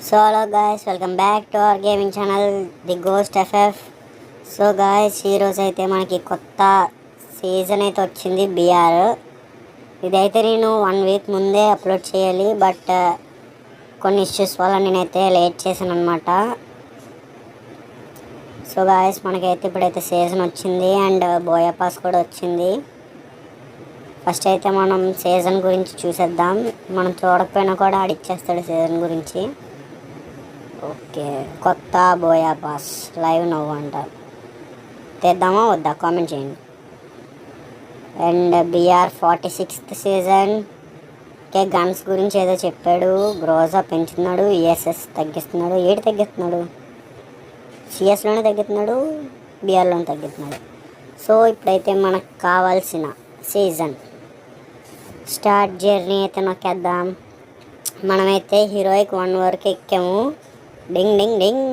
So hello guys, welcome back to our gaming channel the ghost FF. So guys, ఈరోజు అయితే మనకి కొత్త season అయితే వచ్చింది బిఆర్. ఇదైతే నేను 1 వీక్ ముందే అప్లోడ్ చేయాలి, బట్ కొన్ని ఇష్యూస్ వల్ల నేనైతే లేట్ చేశాను అనమాట. సో గాయస్, మనకైతే ఇప్పుడైతే సీజన్ వచ్చింది అండ్ బోయా పాస్ కూడా వచ్చింది. ఫస్ట్ అయితే మనం సీజన్ గురించి చూసేద్దాం. మనం చూడకపోయినా కూడా ఆడిచ్చేస్తాడు సీజన్ గురించి. ఓకే, కొత్త బోయా పాస్ లైవ్ నవ్వు అంటారు. తెద్దామా వద్దా కామెంట్ చేయండి. And BR 46th season. Okay, guns గురించి ఏదో చెప్పాడు. గ్రోజా పెంచుతున్నాడు, ఈఎస్ఎస్ తగ్గిస్తున్నాడు. ఏడు తగ్గిస్తున్నాడు, సిఎస్లోనే తగ్గిస్తున్నాడు, బిఆర్లోనే తగ్గిస్తున్నాడు. సో ఇప్పుడైతే మనకు కావాల్సిన సీజన్ స్టార్ట్ జర్నీ అయితే నొక్కేద్దాం. మనమైతే హీరోయిక్ 1 వరకు ఎక్కాము. డింగ్ డింగ్ డింగ్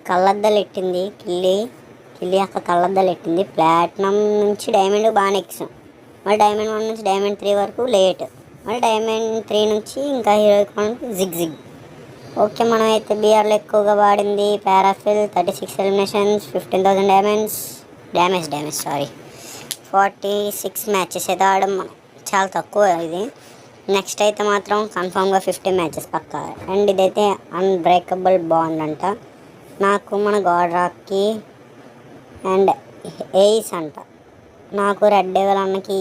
కళ్ళద్దాలు ఎట్టింది కిల్లి అక్క కళ్ళద్దాలు ఎట్టింది. ప్లాటినం నుంచి డైమండ్ బాగానే ఎక్కాం. మళ్ళీ డైమండ్ 1 నుంచి డైమండ్ 3 వరకు లేట్. మళ్ళీ డైమండ్ 3 నుంచి ఇంకా హీరోయిక్ 1 జిగ్. ఓకే, మనమైతే బిఆర్లో ఎక్కువగా వాడింది పారాఫిల్. 36 ఎలిమినేషన్స్, 15,000 డ్యామేజ్ 46 మ్యాచెస్ అయితే ఆడడం మనం. చాలా తక్కువ ఇది. నెక్స్ట్ అయితే మాత్రం కన్ఫామ్గా 50 మ్యాచెస్ పక్కా. అండ్ ఇదైతే అన్బ్రేకబుల్ బాండ్ అంట. నాకు మన గోడ్రాక్కి అండ్ ఎయిస్ అంట. నాకు రెడ్ డెవల్ అన్నకి.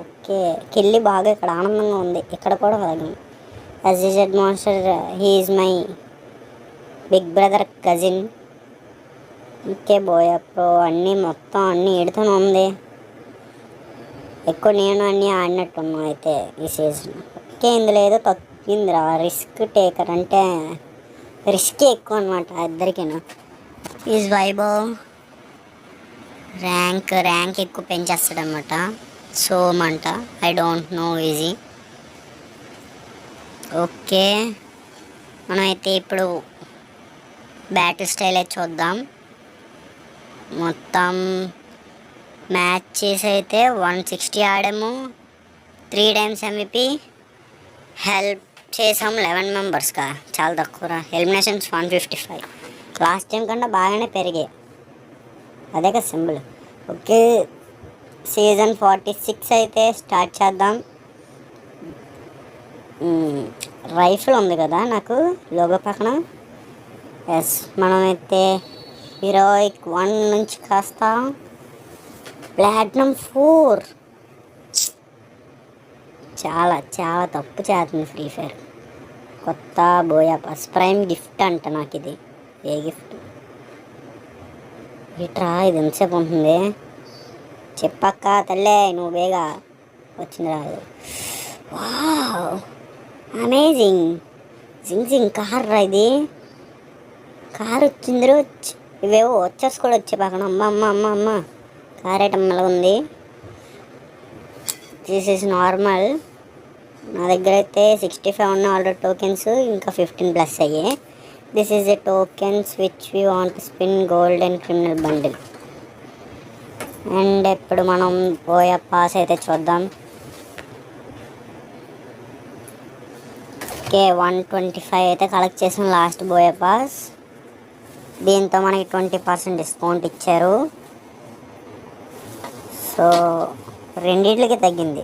ఓకే, కిల్లి బాగా ఇక్కడ ఆనందంగా ఉంది. ఇక్కడ కూడా కాదు. SZ monster, he's my big brother cousin. Okay, booyah pro అన్నీ మొత్తం అన్నీ ఎడుతూనే ఉంది. ఎక్కువ నేను అన్నీ ఆడినట్టున్నాను అయితే ఈ సీజన్. ఓకే, ఇందులో ఏదో తగ్గిందిరా. రిస్క్ టేకర్ అంటే రిస్క్ ఎక్కువ అనమాట ఇద్దరికిను. ఈజ్ వైభవ్ ర్యాంక్ ఎక్కువ పెంచేస్తాడు అనమాట. సోమంట, I don't know easy. Okay, మనమైతే ఇప్పుడు బ్యాటిల్ స్టైల్ అయితే చూద్దాం. మొత్తం మ్యాచెస్ అయితే 160 ఆడాము. 3 times MVP. హెల్ప్ చేసాం 11 మెంబర్స్గా. చాలా తక్కువ. ఎలిమినేషన్స్ 155. లాస్ట్ టైం కన్నా బాగానే పెరిగాయి. అదే కదా సింబల్. ఓకే, సీజన్ 46 అయితే స్టార్ట్ చేద్దాం. రైఫిల్ ఉంది కదా నాకు లోగో పక్కన. ఎస్, మనమైతే హీరోయిక్ 1 నుంచి కాస్త ప్లాటినం 4. చాలా తప్పు చేస్తుంది ఫ్రీ ఫైర్. కొత్త బోయా పాస్ ప్రైమ్ గిఫ్ట్ అంట నాకు ఇది. ఏ గిఫ్ట్ ఇట్రా? ఇది ఎంతసేపు ఉంటుంది చెప్పక్క తల్లే, నువ్వు బేగా వచ్చింది రాదు. Wow, amazing. జింగ్ కార్ రా ఇది. కార్ వచ్చింది. ఇవేవో వచ్చేసి కూడా వచ్చే పక్కన. అమ్మ కార్ ఐటమ్ అలా ఉంది. This is normal. నా దగ్గర అయితే 65 ఉన్న ఆల్రెడీ టోకెన్స్, ఇంకా 15+ అయ్యాయి. This is a tokens which we want spin gold and criminal bundle. And ఇప్పుడు మనం బోయా పాస్ అయితే చూద్దాం. ఓకే, 125 అయితే కలెక్ట్ చేసాం లాస్ట్ బోయా పాస్. దీంతో మనకి 20% డిస్కౌంట్ ఇచ్చారు. సో రెండిట్లకి తగ్గింది.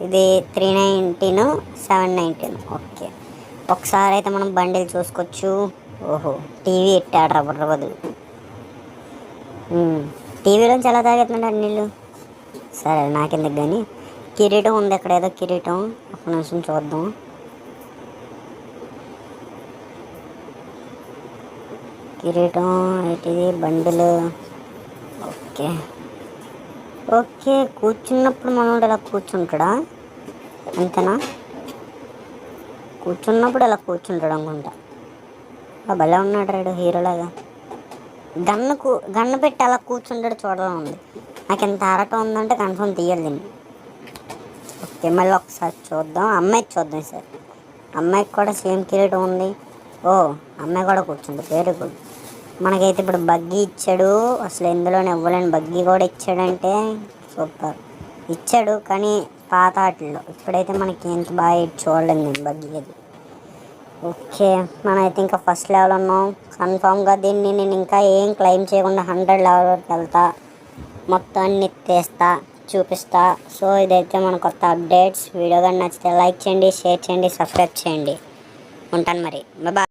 ఇది 319, 719. ఓకే, ఒకసారి అయితే మనం బండిలు చూసుకోవచ్చు. ఓహో, టీవీ ఎట్టాడు రబ్బర్ బదులు. టీవీలోంచి ఎలా తాగెత్తున్నాడు నీళ్ళు. సరే, నాకెందుకు కానీ. కిరీటం ఉంది అక్కడ, ఏదో కిరీటం. ఒక నిమిషం చూద్దాం. కిరీటం ఏంటిది? బండిలు. ఓకే, కూర్చున్నప్పుడు మనోడు ఇలా కూర్చుంటాడా? అంతేనా? కూర్చున్నప్పుడు ఇలా కూర్చుంటాడు అనుకుంటా. భలే ఉన్నాడు రాడు హీరోలాగా. గన్ను పెట్టి అలా కూర్చుంటాడు, చూడాలని ఉంది. నాకు ఎంత ఆరటం ఉందంటే కన్ఫర్మ్ తీయాలి దీన్ని. ఓకే, మళ్ళీ ఒకసారి చూద్దాం. అమ్మాయికి చూద్దాం సార్. అమ్మాయికి కూడా సేమ్ కిరీటం ఉంది. ఓ, అమ్మాయి కూడా కూర్చుంది. Very good. మనకైతే ఇప్పుడు బగ్గీ ఇచ్చాడు. అసలు ఇందులోనే ఇవ్వలేని బగ్గీ కూడా ఇచ్చాడంటే సూపర్. ఇచ్చాడు కానీ పాత ఆటల్లో. ఇప్పుడైతే మనకి ఎంత బాగా చూడలేదు నేను బగ్గీ. అది ఓకే, మనమైతే ఇంకా ఫస్ట్ లెవెల్ ఉన్నాం. కన్ఫామ్గా దీన్ని నేను ఇంకా ఏం క్లెయిమ్ చేయకుండా 100 లెవెల్ వరకు వెళ్తా, మొత్తం అన్ని తీస్తా, చూపిస్తా. సో ఇదైతే మన కొత్త అప్డేట్స్. వీడియో కానీ నచ్చితే లైక్ చేయండి, షేర్ చేయండి, సబ్స్క్రైబ్ చేయండి. ఉంటాను మరి, బాయ్.